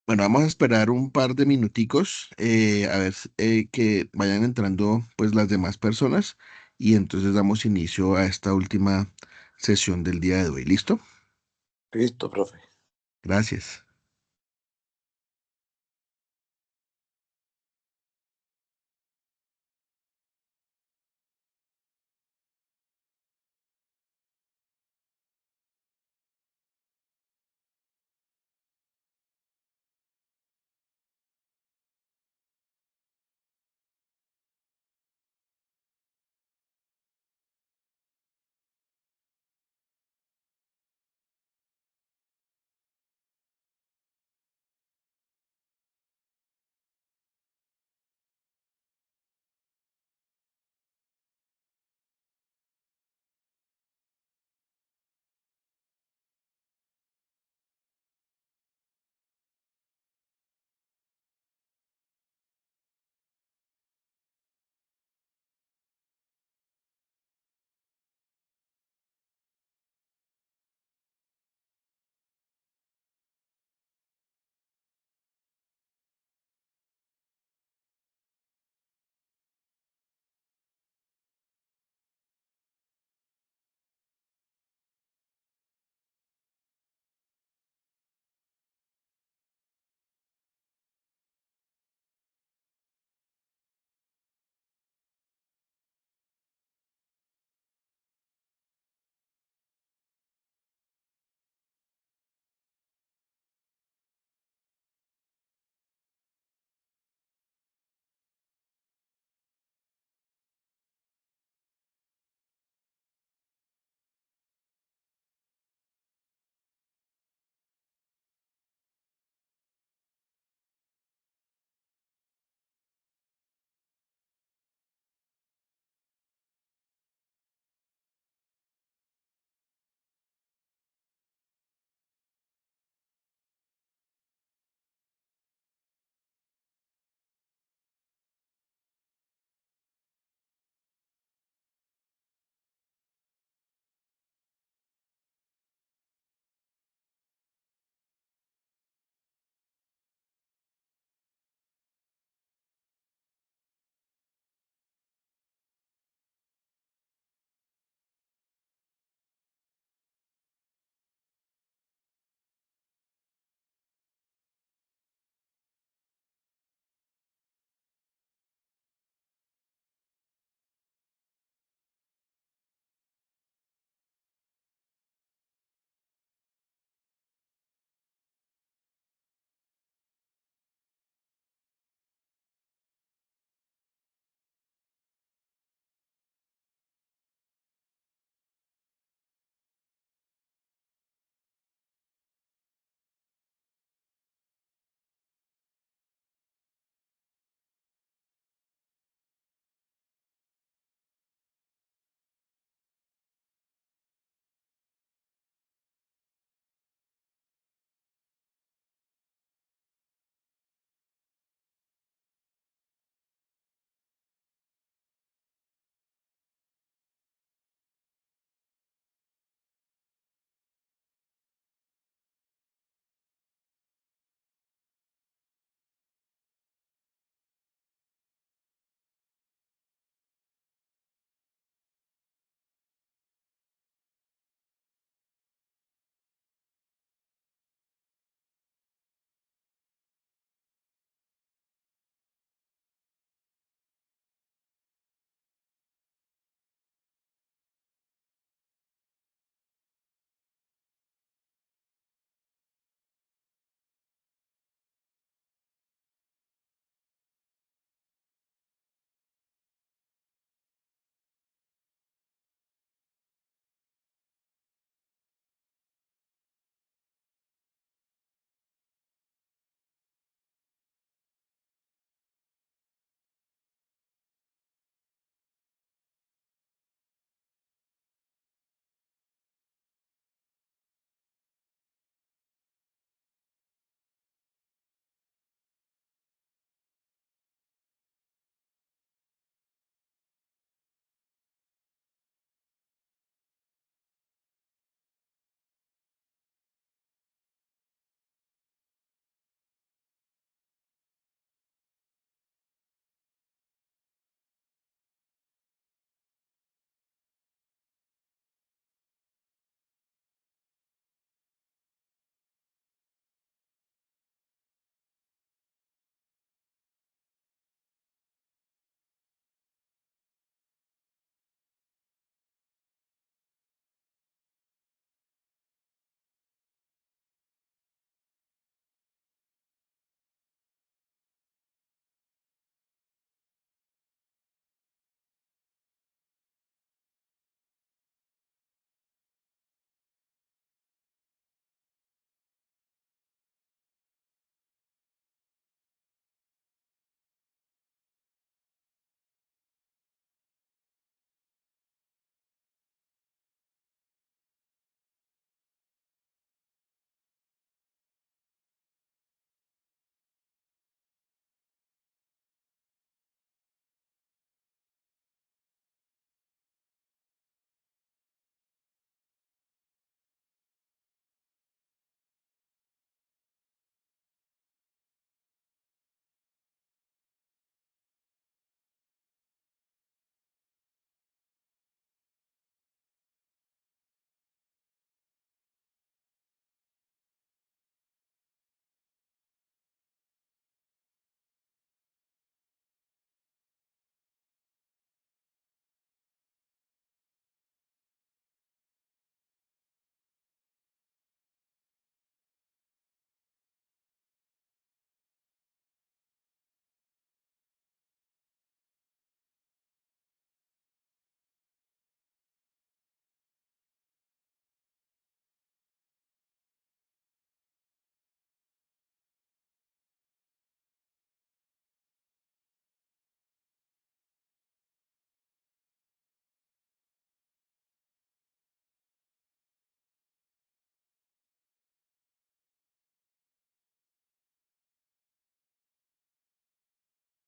Bueno, vamos a esperar un par de minuticos a ver que vayan entrando pues las demás personas y entonces damos inicio a esta última sesión del día de hoy. ¿Listo? Listo, profe. Gracias.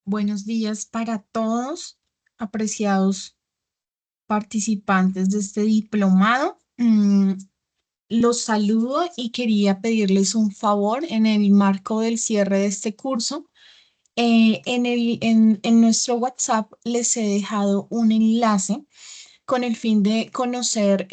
Buenos días para todos, apreciados participantes de este diplomado. Los saludo y quería pedirles un favor en el marco del cierre de este curso. En nuestro WhatsApp les he dejado un enlace con el fin de conocer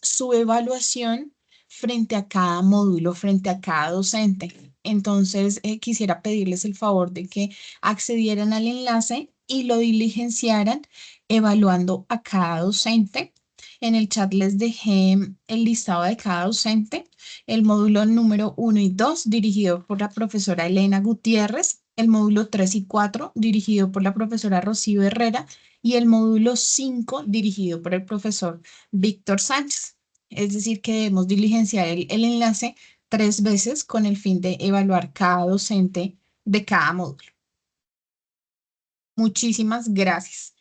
su evaluación frente a cada módulo, frente a cada docente. Entonces, quisiera pedirles el favor de que accedieran al enlace y lo diligenciaran evaluando a cada docente. En el chat les dejé el listado de cada docente, el módulo número 1 y 2 dirigido por la profesora Elena Gutiérrez, el módulo 3 y 4 dirigido por la profesora Rocío Herrera y el módulo 5 dirigido por el profesor Víctor Sánchez. Es decir, que debemos diligenciar el enlace 3 veces con el fin de evaluar cada docente de cada módulo. Muchísimas gracias.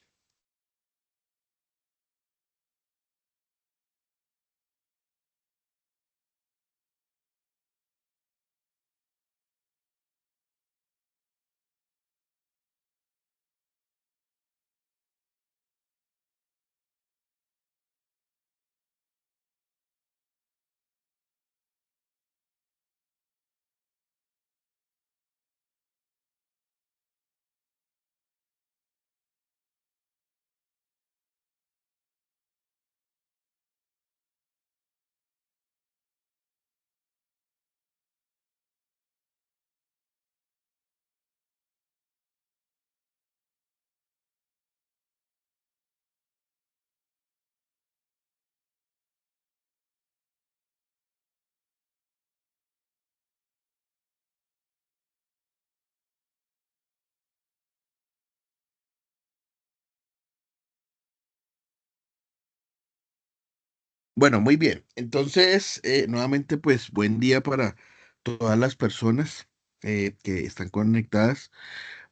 Bueno, muy bien. Entonces, nuevamente, pues buen día para todas las personas que están conectadas.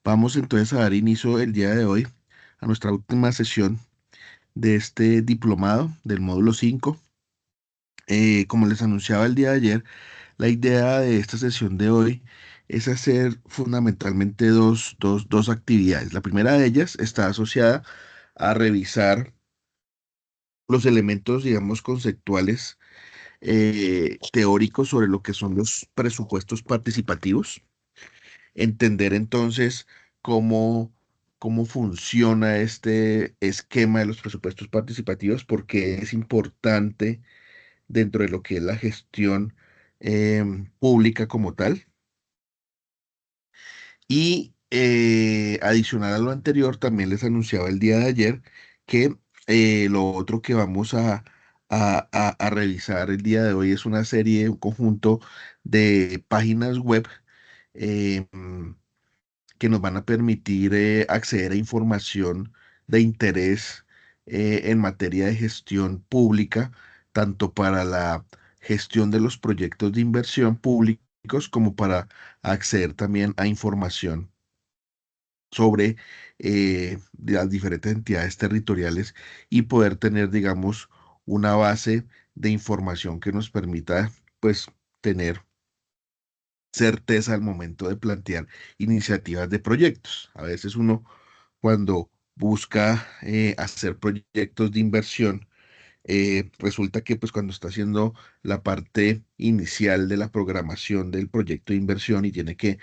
Vamos entonces a dar inicio el día de hoy a nuestra última sesión de este diplomado del módulo 5. Como les anunciaba el día de ayer, la idea de esta sesión de hoy es hacer fundamentalmente dos actividades. La primera de ellas está asociada a revisar los elementos, digamos, conceptuales teóricos sobre lo que son los presupuestos participativos, entender entonces cómo, cómo funciona este esquema de los presupuestos participativos, porque es importante dentro de lo que es la gestión pública como tal. Y adicional a lo anterior, también les anunciaba el día de ayer que lo otro que vamos a revisar el día de hoy es una serie, un conjunto de páginas web eh, mm, que nos van a permitir acceder a información de interés en materia de gestión pública, tanto para la gestión de los proyectos de inversión públicos como para acceder también a información sobre de las diferentes entidades territoriales y poder tener, digamos, una base de información que nos permita, pues, tener certeza al momento de plantear iniciativas de proyectos. A veces uno, cuando busca hacer proyectos de inversión, resulta que pues cuando está haciendo la parte inicial de la programación del proyecto de inversión y tiene que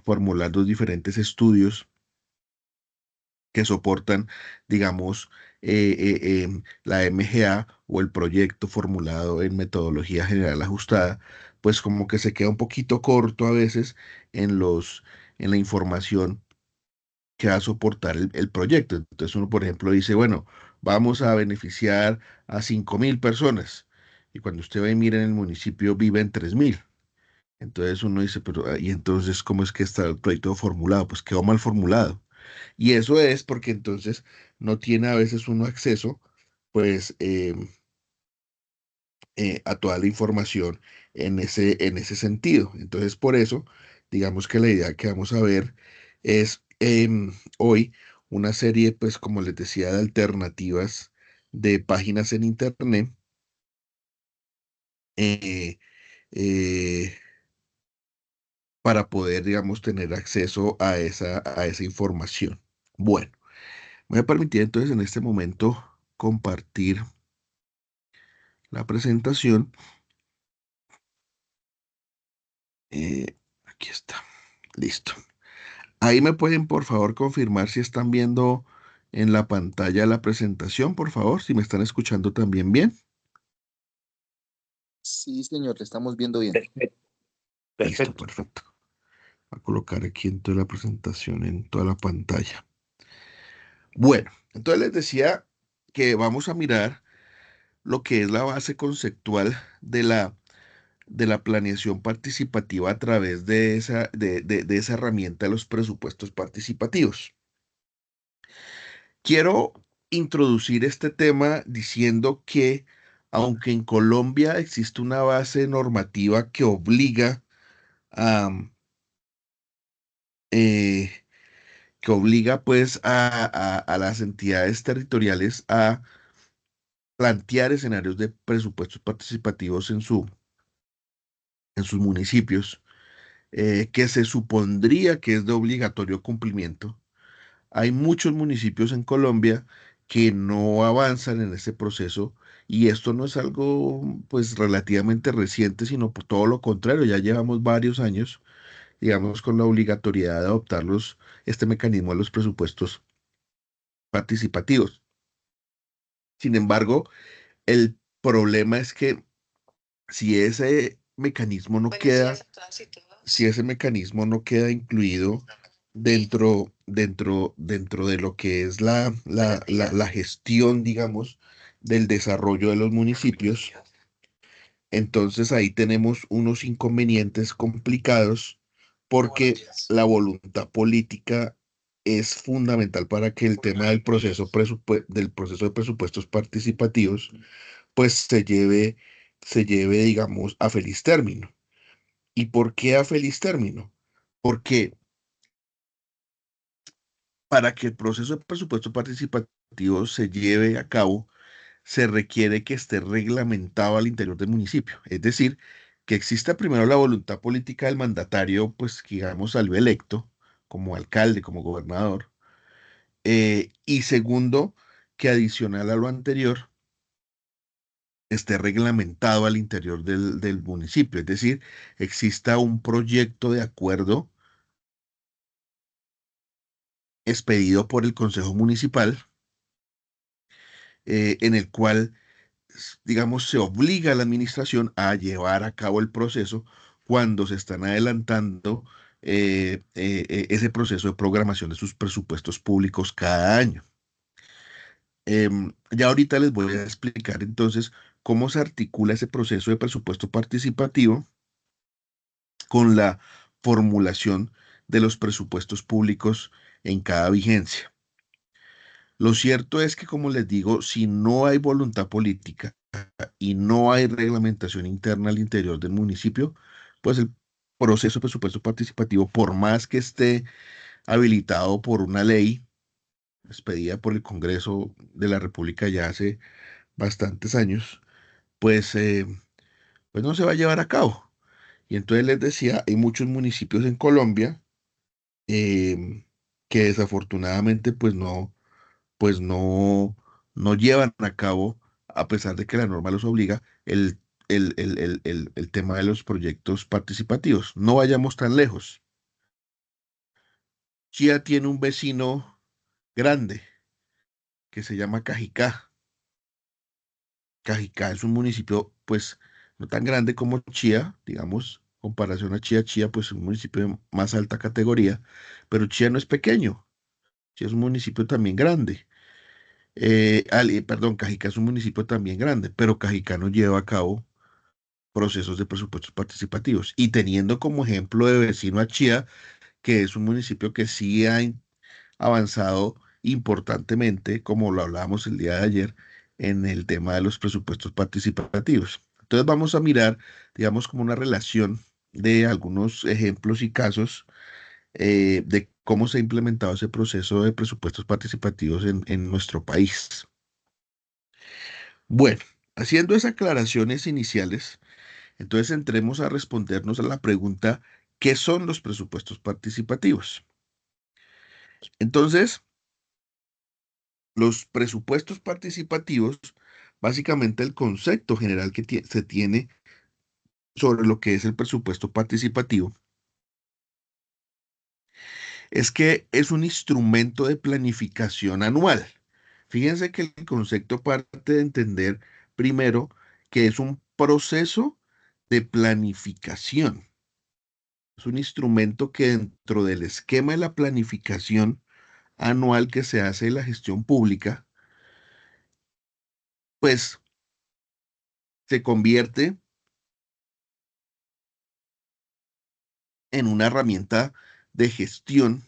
formular los diferentes estudios que soportan, digamos, la MGA o el proyecto formulado en metodología general ajustada, pues como que se queda un poquito corto a veces en en la información que va a soportar el proyecto. Entonces uno, por ejemplo, dice, bueno, vamos a beneficiar a 5.000 personas. Y cuando usted va y mira en el municipio viven 3.000. Entonces uno dice, pero, ¿y entonces cómo es que está el proyecto formulado? Pues quedó mal formulado. Y eso es porque entonces no tiene a veces uno acceso, pues, a toda la información en ese sentido. Entonces, por eso, digamos que la idea que vamos a ver es hoy una serie, pues, como les decía, de alternativas de páginas en Internet. eh, eh, para poder, digamos, tener acceso a esa información. Bueno, me voy a permitir entonces en este momento compartir la presentación. Aquí está. Listo. Ahí me pueden, por favor, confirmar si están viendo en la pantalla la presentación, por favor, si me están escuchando también bien. Sí, señor, te estamos viendo bien. Perfecto. Listo, Perfecto. perfecto. Voy a colocar aquí en toda la presentación, en toda la pantalla. Bueno, entonces les decía que vamos a mirar lo que es la base conceptual de la planeación participativa a través de esa herramienta de los presupuestos participativos. Quiero introducir este tema diciendo que aunque en Colombia existe una base normativa que obliga a, eh, pues a las entidades territoriales a plantear escenarios de presupuestos participativos en sus municipios, que se supondría que es de obligatorio cumplimiento. Hay muchos municipios en Colombia que no avanzan en ese proceso y esto no es algo pues relativamente reciente, sino por todo lo contrario, ya llevamos varios años, digamos, con la obligatoriedad de adoptarlos, este mecanismo de los presupuestos participativos. Sin embargo, el problema es que si ese mecanismo no queda, si ese mecanismo no queda incluido dentro de lo que es la gestión, digamos, del desarrollo de los municipios, entonces ahí tenemos unos inconvenientes complicados porque la voluntad política es fundamental para que el tema del proceso de presupuestos participativos pues se lleve, digamos, a feliz término. ¿Y por qué a feliz término? Porque para que el proceso de presupuesto participativo se lleve a cabo, se requiere que esté reglamentado al interior del municipio. Es decir, que exista primero la voluntad política del mandatario, pues digamos, salió electo como alcalde, como gobernador. Y segundo, que adicional a lo anterior, esté reglamentado al interior del municipio. Es decir, exista un proyecto de acuerdo expedido por el Consejo Municipal, en el cual, digamos, se obliga a la administración a llevar a cabo el proceso cuando se están adelantando ese proceso de programación de sus presupuestos públicos cada año. Ya ahorita les voy a explicar entonces cómo se articula ese proceso de presupuesto participativo con la formulación de los presupuestos públicos en cada vigencia. Lo cierto es que, como les digo, si no hay voluntad política y no hay reglamentación interna al interior del municipio, pues el proceso de presupuesto participativo, por más que esté habilitado por una ley expedida por el Congreso de la República ya hace bastantes años, pues, pues no se va a llevar a cabo. Y entonces les decía, hay muchos municipios en Colombia em, que desafortunadamente pues no llevan a cabo, a pesar de que la norma los obliga, el tema de los proyectos participativos. No vayamos tan lejos. Chía tiene un vecino grande que se llama Cajicá. Cajicá es un municipio, pues, no tan grande como Chía, digamos, comparación a Chía, Chía, pues, es un municipio de más alta categoría, pero Chía no es pequeño, Chía es un municipio también grande. Perdón, Cajicá es un municipio también grande, pero Cajicá no lleva a cabo procesos de presupuestos participativos. Y teniendo como ejemplo de vecino a Chía, que es un municipio que sí ha avanzado importantemente, como lo hablábamos el día de ayer, en el tema de los presupuestos participativos. Entonces vamos a mirar, digamos, como una relación de algunos ejemplos y casos de cómo se ha implementado ese proceso de presupuestos participativos en nuestro país. Bueno, haciendo esas aclaraciones iniciales, entonces entremos a respondernos a la pregunta, ¿Qué son los presupuestos participativos? Entonces, los presupuestos participativos, básicamente el concepto general que se tiene sobre lo que es el presupuesto participativo, es que es un instrumento de planificación anual. Fíjense que el concepto parte de entender primero que es un proceso de planificación. Es un instrumento que dentro del esquema de la planificación anual que se hace de la gestión pública, pues se convierte en una herramienta de gestión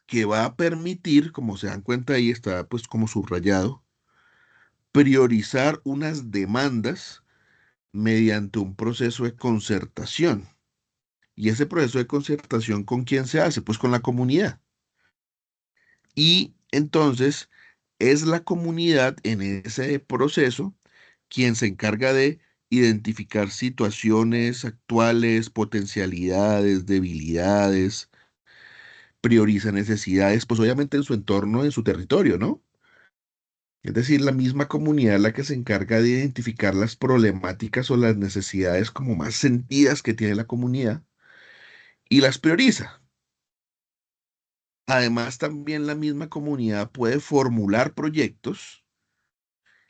que va a permitir, como se dan cuenta ahí, está pues como subrayado, priorizar unas demandas mediante un proceso de concertación. ¿Y ese proceso de concertación con quién se hace? Pues con la comunidad. Y entonces es la comunidad en ese proceso quien se encarga de identificar situaciones actuales, potencialidades, debilidades, prioriza necesidades, pues obviamente en su entorno, en su territorio, ¿no? Es decir, la misma comunidad la que se encarga de identificar las problemáticas o las necesidades como más sentidas que tiene la comunidad y las prioriza. Además, también la misma comunidad puede formular proyectos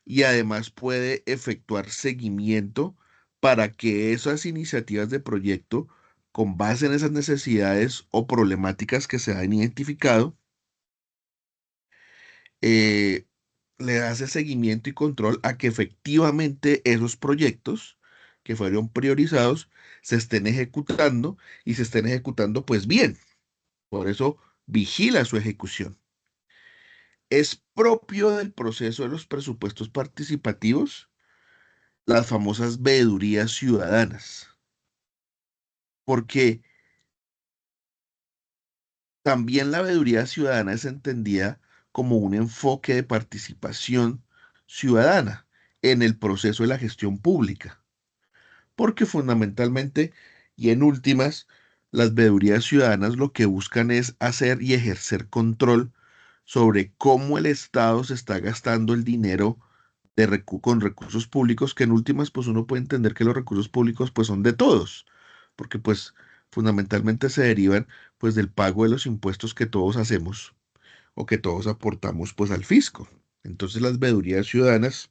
y además puede efectuar seguimiento para que esas iniciativas de proyecto, con base en esas necesidades o problemáticas que se han identificado, eh, le hace seguimiento y control a que efectivamente esos proyectos que fueron priorizados se estén ejecutando y se estén ejecutando pues bien. Por eso vigila su ejecución. Es propio del proceso de los presupuestos participativos las famosas veedurías ciudadanas, porque también la veeduría ciudadana es entendida como un enfoque de participación ciudadana en el proceso de la gestión pública, porque fundamentalmente y en últimas, las veedurías ciudadanas lo que buscan es hacer y ejercer control sobre cómo el Estado se está gastando el dinero con recursos públicos, que en últimas, pues uno puede entender que los recursos públicos pues son de todos, porque pues fundamentalmente se derivan pues del pago de los impuestos que todos hacemos o que todos aportamos pues al fisco. Entonces las veedurías ciudadanas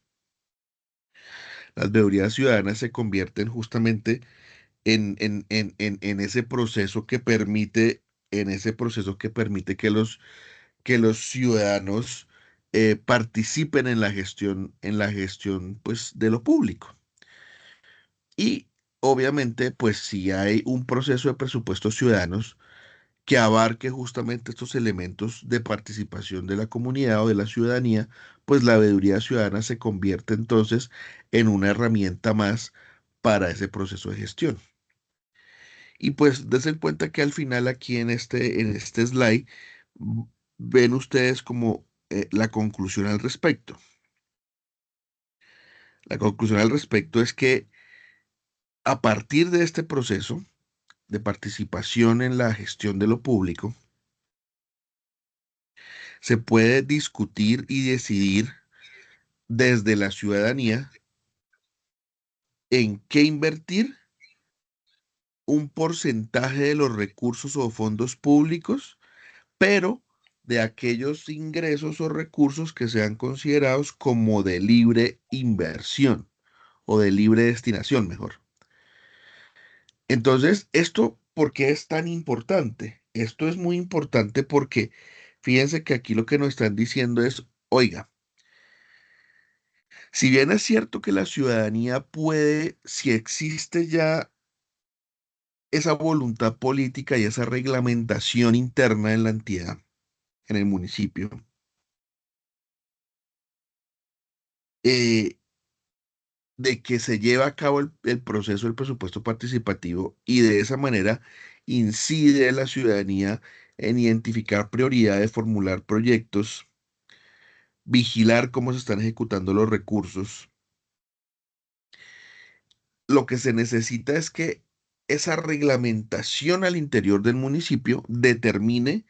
se convierten justamente en ese proceso que permite, que los ciudadanos participen en la gestión pues de lo público. Y obviamente, pues si hay un proceso de presupuestos ciudadanos que abarque justamente estos elementos de participación de la comunidad o de la ciudadanía, pues la veeduría ciudadana se convierte entonces en una herramienta más para ese proceso de gestión. Y pues dense cuenta que al final aquí en este slide v- ven ustedes como la conclusión al respecto. La conclusión al respecto es que a partir de este proceso de participación en la gestión de lo público, se puede discutir y decidir desde la ciudadanía en qué invertir un porcentaje de los recursos o fondos públicos, pero de aquellos ingresos o recursos que sean considerados como de libre inversión o de libre destinación, mejor. Entonces, ¿esto por qué es tan importante? Esto es muy importante porque fíjense que aquí lo que nos están diciendo es, oiga, si bien es cierto que la ciudadanía puede, si existe ya esa voluntad política y esa reglamentación interna en la entidad, en el municipio, eh, de que se lleva a cabo el proceso del presupuesto participativo y de esa manera incide la ciudadanía en identificar prioridades, formular proyectos, vigilar cómo se están ejecutando los recursos. Lo que se necesita es que esa reglamentación al interior del municipio determine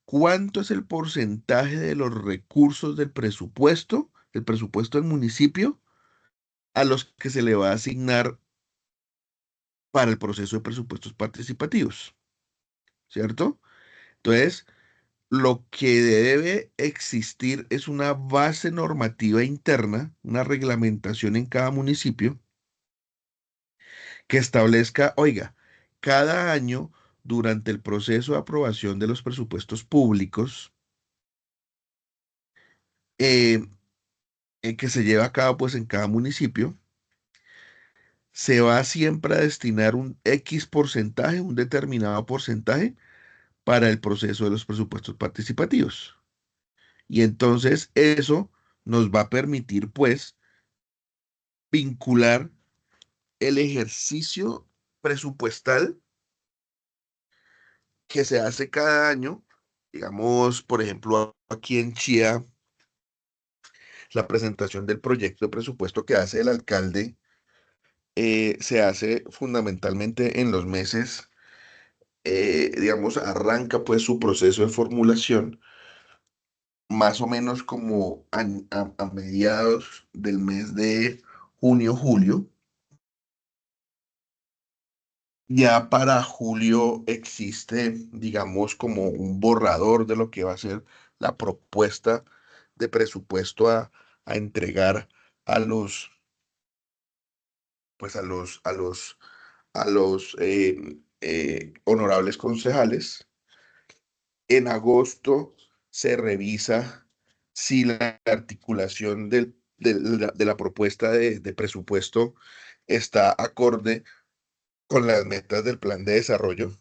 cuánto es el porcentaje de los recursos del presupuesto del municipio, a los que se le va a asignar para el proceso de presupuestos participativos, ¿cierto? Entonces, lo que debe existir es una base normativa interna, una reglamentación en cada municipio que establezca, oiga, cada año durante el proceso de aprobación de los presupuestos públicos, eh, que se lleva a cabo pues en cada municipio, se va siempre a destinar un X porcentaje, un determinado porcentaje para el proceso de los presupuestos participativos. Y entonces eso nos va a permitir pues vincular el ejercicio presupuestal que se hace cada año. Digamos, por ejemplo, aquí en Chía, la presentación del proyecto de presupuesto que hace el alcalde se hace fundamentalmente en los meses, digamos, arranca pues su proceso de formulación más o menos como a mediados del mes de junio, julio. Ya para julio existe, digamos, como un borrador de lo que va a ser la propuesta de presupuesto a entregar a los, pues a los honorables concejales. En agosto se revisa si la articulación de la propuesta de presupuesto está acorde con las metas del plan de desarrollo.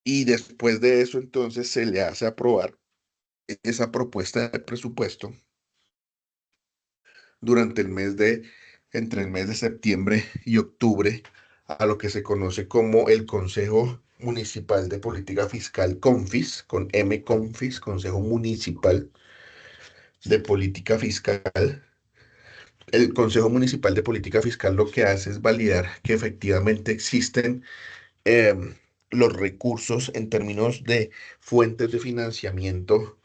Y después de eso, entonces, se le hace aprobar esa propuesta de presupuesto durante entre el mes de septiembre y octubre, a lo que se conoce como el Consejo Municipal de Política Fiscal, CONFIS, con M CONFIS, Consejo Municipal de Política Fiscal. El Consejo Municipal de Política Fiscal lo que hace es validar que efectivamente existen em, los recursos en términos de fuentes de financiamiento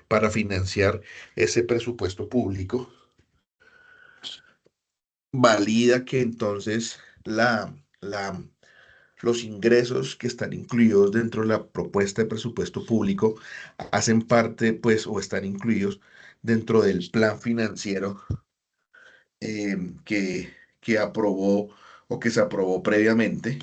para financiar ese presupuesto público. Valida que entonces la, los ingresos que están incluidos dentro de la propuesta de presupuesto público hacen parte, pues, o están incluidos dentro del plan financiero que aprobó o que se aprobó previamente.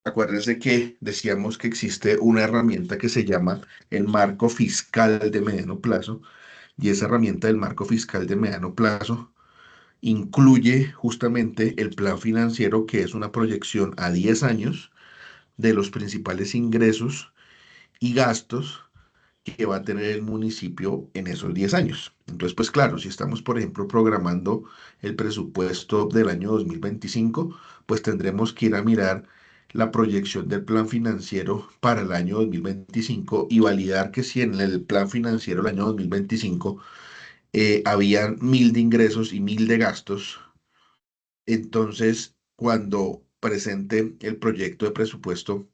Acuérdense que decíamos que existe una herramienta que se llama el marco fiscal de mediano plazo, y esa herramienta del marco fiscal de mediano plazo incluye justamente el plan financiero, que es una proyección a 10 años de los principales ingresos y gastos que va a tener el municipio en esos 10 años. Entonces, pues claro, si estamos, por ejemplo, programando el presupuesto del año 2025, pues tendremos que ir a mirar la proyección del plan financiero para el año 2025 y validar que si en el plan financiero del año 2025 habían 1.000 de ingresos y 1.000 de gastos, entonces cuando presente el proyecto de presupuesto,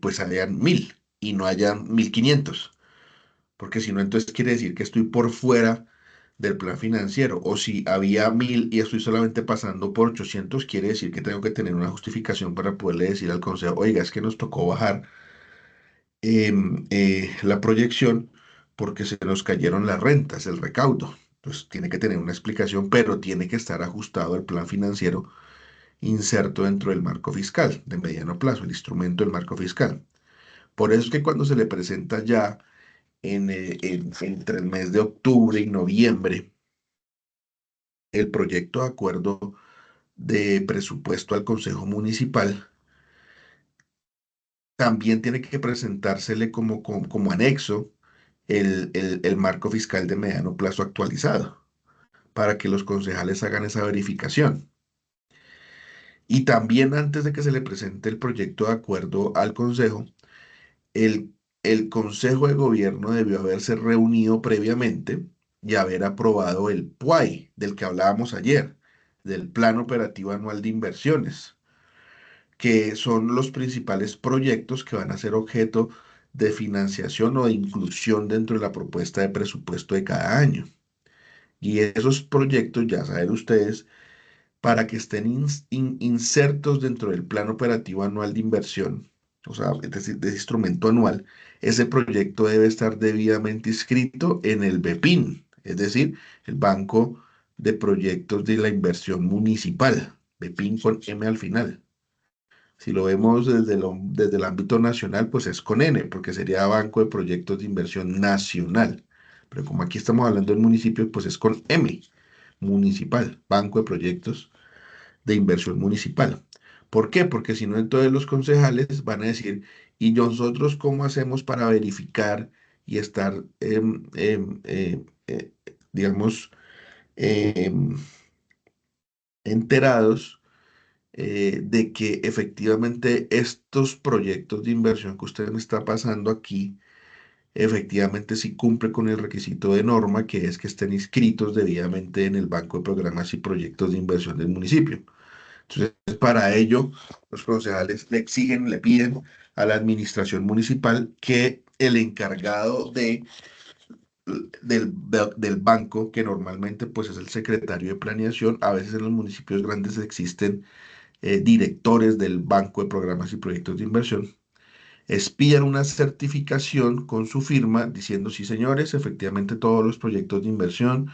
pues hayan 1.000 y no hayan 1.500, porque si no, entonces quiere decir que estoy por fuera del plan financiero. O si había 1.000 y estoy solamente pasando por 800, quiere decir que tengo que tener una justificación para poderle decir al consejo, oiga, es que nos tocó bajar la proyección porque se nos cayeron las rentas, el recaudo. Entonces tiene que tener una explicación, pero tiene que estar ajustado al plan financiero inserto dentro del marco fiscal de mediano plazo, el instrumento del marco fiscal. Por eso es que cuando se le presenta ya entre el mes de octubre y noviembre el proyecto de acuerdo de presupuesto al Consejo Municipal, también tiene que presentársele como anexo el marco fiscal de mediano plazo actualizado para que los concejales hagan esa verificación. Y también antes de que se le presente el proyecto de acuerdo al Consejo, el Consejo de Gobierno debió haberse reunido previamente y haber aprobado el PUAI, del que hablábamos ayer, del Plan Operativo Anual de Inversiones, que son los principales proyectos que van a ser objeto de financiación o de inclusión dentro de la propuesta de presupuesto de cada año. Y esos proyectos, ya saben ustedes, para que estén insertos dentro del Plan Operativo Anual de Inversión, o sea, es decir, de ese instrumento anual, ese proyecto debe estar debidamente inscrito en el BEPIN, es decir, el Banco de Proyectos de la Inversión Municipal, BEPIN con M al final. Si lo vemos desde el ámbito nacional, pues es con N, porque sería Banco de Proyectos de Inversión Nacional. Pero como aquí estamos hablando del municipio, pues es con M, municipal, Banco de Proyectos de Inversión Municipal. ¿Por qué? Porque si no, entonces los concejales van a decir, ¿y nosotros cómo hacemos para verificar y estar, digamos, em, enterados de que efectivamente estos proyectos de inversión que usted me está pasando aquí, efectivamente sí cumple con el requisito de norma, que es que estén inscritos debidamente en el Banco de Programas y Proyectos de Inversión del municipio? Entonces, para ello, los concejales le exigen, le piden a la administración municipal que el encargado del banco, que normalmente pues es el secretario de planeación, a veces en los municipios grandes existen directores del Banco de Programas y Proyectos de Inversión, expidan una certificación con su firma diciendo, sí señores, efectivamente todos los proyectos de inversión,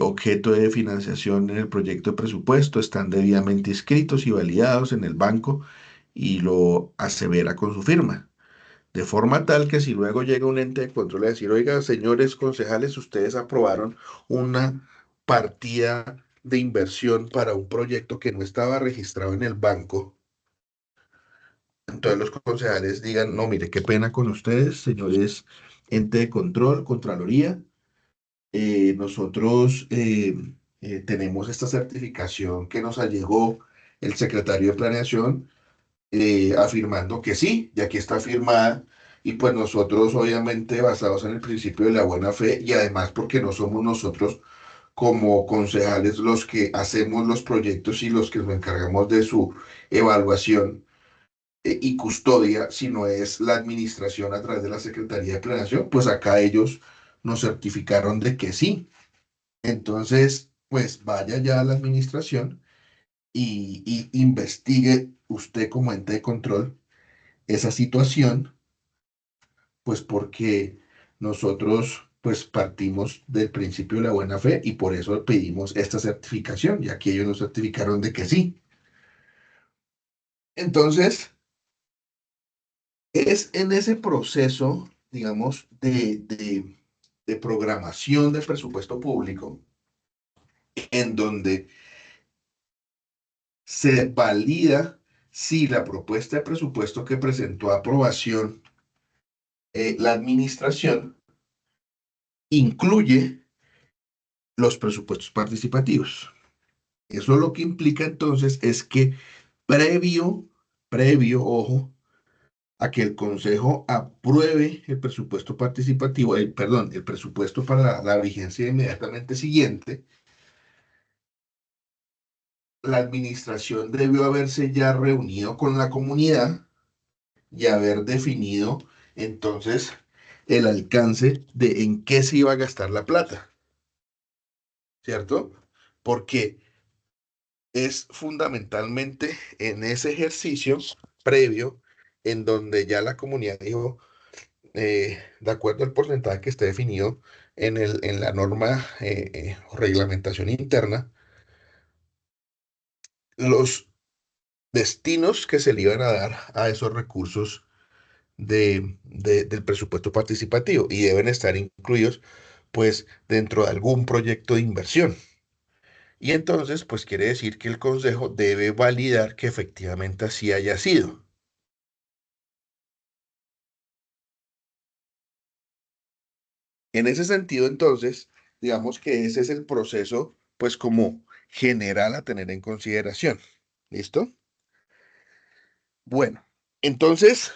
objeto de financiación en el proyecto de presupuesto, están debidamente inscritos y validados en el banco y lo asevera con su firma. De forma tal que si luego llega un ente de control a decir, oiga, señores concejales, ustedes aprobaron una partida de inversión para un proyecto que no estaba registrado en el banco, entonces los concejales digan, no, mire, qué pena con ustedes, señores ente de control, Contraloría, nosotros tenemos esta certificación que nos allegó el secretario de Planeación, afirmando que sí, y aquí está firmada, y pues nosotros obviamente basados en el principio de la buena fe y además porque no somos nosotros como concejales los que hacemos los proyectos y los que nos encargamos de su evaluación y custodia, sino es la administración a través de la Secretaría de Planeación, pues acá ellos nos certificaron de que sí. Entonces, pues vaya ya a la administración y investigue usted como ente de control esa situación, pues porque nosotros pues partimos del principio de la buena fe y por eso pedimos esta certificación, ya que ellos nos certificaron de que sí. Entonces, es en ese proceso, digamos, de programación del presupuesto público, en donde se valida si la propuesta de presupuesto que presentó a aprobación la administración incluye los presupuestos participativos. Eso lo que implica entonces es que ojo, a que el Consejo apruebe el presupuesto participativo, perdón, el presupuesto para la vigencia inmediatamente siguiente, la administración debió haberse ya reunido con la comunidad y haber definido entonces el alcance de en qué se iba a gastar la plata, ¿cierto? Porque es fundamentalmente en ese ejercicio previo en donde ya la comunidad dijo, de acuerdo al porcentaje que esté definido en la norma o reglamentación interna, los destinos que se le iban a dar a esos recursos del presupuesto participativo y deben estar incluidos pues dentro de algún proyecto de inversión. Y entonces pues quiere decir que el consejo debe validar que efectivamente así haya sido. En ese sentido entonces, digamos que ese es el proceso pues como general a tener en consideración. ¿Listo? Bueno, entonces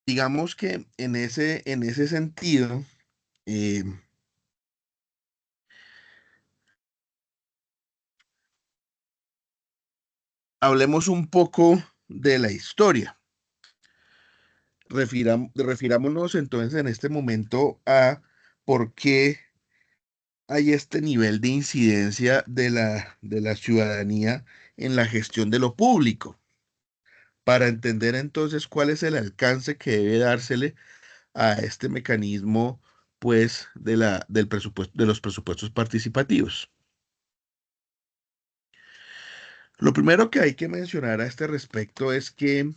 digamos que en ese sentido Eh, Hablemos un poco de la historia. Refirámonos entonces en este momento a por qué hay este nivel de incidencia de la ciudadanía en la gestión de lo público, para entender entonces cuál es el alcance que debe dársele a este mecanismo, pues, del presupuesto, de los presupuestos participativos. Lo primero que hay que mencionar a este respecto es que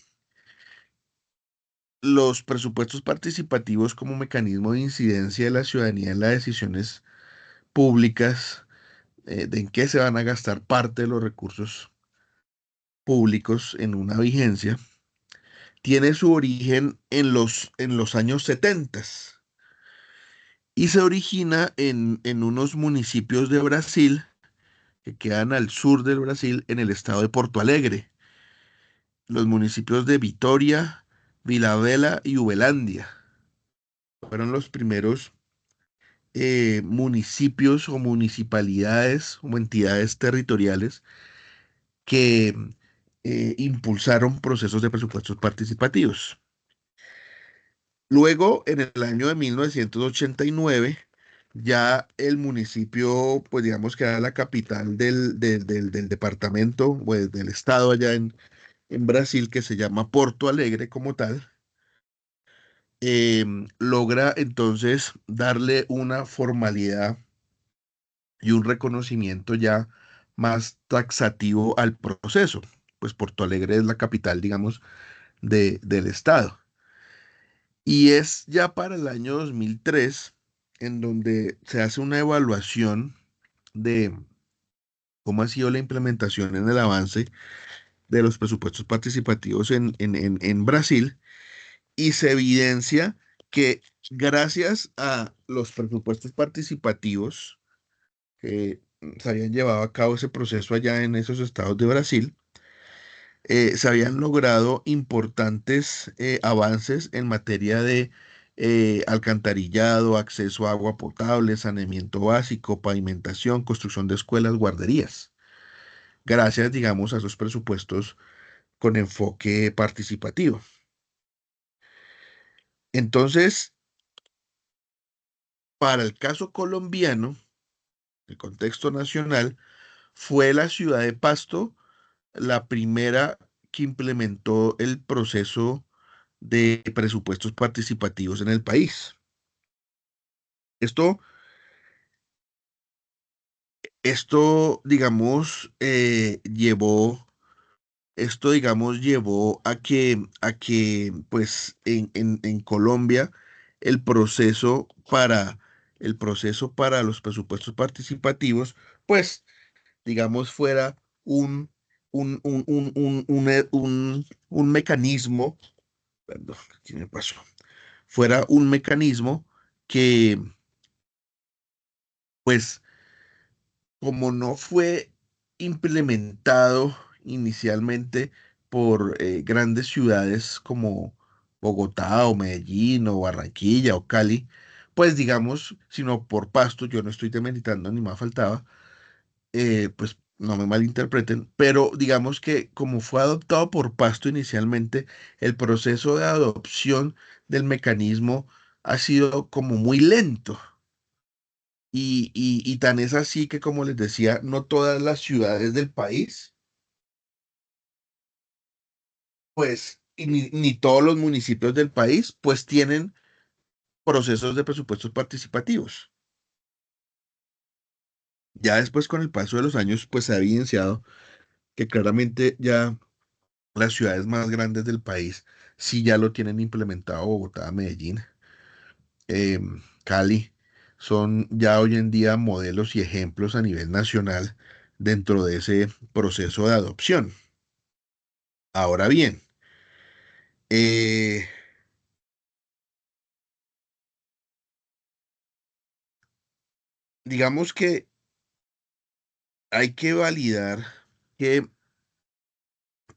los presupuestos participativos como mecanismo de incidencia de la ciudadanía en las decisiones públicas, de en qué se van a gastar parte de los recursos públicos en una vigencia, tiene su origen en los años 70 y se origina en unos municipios de Brasil que quedan al sur del Brasil, en el estado de Porto Alegre, los municipios de Vitória, Vila y Uberlândia. Fueron los primeros municipios o municipalidades o entidades territoriales que impulsaron procesos de presupuestos participativos. Luego, en el año de 1989, ya el municipio, pues digamos que era la capital del departamento, pues del estado allá en Brasil, que se llama Porto Alegre como tal, logra entonces darle una formalidad y un reconocimiento ya más taxativo al proceso, pues Porto Alegre es la capital, digamos, del estado. Y es ya para el año 2003 en donde se hace una evaluación de cómo ha sido la implementación en el avance de los presupuestos participativos en Brasil, y se evidencia que gracias a los presupuestos participativos que se habían llevado a cabo ese proceso allá en esos estados de Brasil, se habían logrado importantes avances en materia de alcantarillado, acceso a agua potable, saneamiento básico, pavimentación, construcción de escuelas, guarderías, gracias, digamos, a esos presupuestos con enfoque participativo. Entonces, para el caso colombiano, el contexto nacional, fue la ciudad de Pasto la primera que implementó el proceso de presupuestos participativos en el país. Esto, digamos, llevó pues, en Colombia el proceso para los presupuestos participativos, pues, digamos, fuera un, un mecanismo, perdón, aquí me pasó, fuera un mecanismo que, pues, como no fue implementado inicialmente por grandes ciudades como Bogotá o Medellín o Barranquilla o Cali, pues digamos, sino por Pasto, yo no estoy demeritando ni más faltaba, pues no me malinterpreten, pero digamos que como fue adoptado por Pasto inicialmente, el proceso de adopción del mecanismo ha sido como muy lento. Y tan es así que, como les decía, no todas las ciudades del país, pues, y ni todos los municipios del país, pues tienen procesos de presupuestos participativos. Ya después, con el paso de los años, pues se ha evidenciado que claramente ya las ciudades más grandes del país sí ya lo tienen implementado: Bogotá, Medellín, Cali, son ya hoy en día modelos y ejemplos a nivel nacional dentro de ese proceso de adopción. Ahora bien, eh, digamos que hay que validar que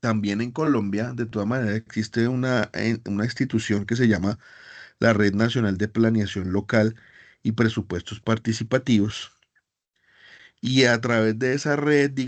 también en Colombia, de todas maneras, existe una institución que se llama la Red Nacional de Planeación Local, y presupuestos participativos. Y a través de esa red, digamos,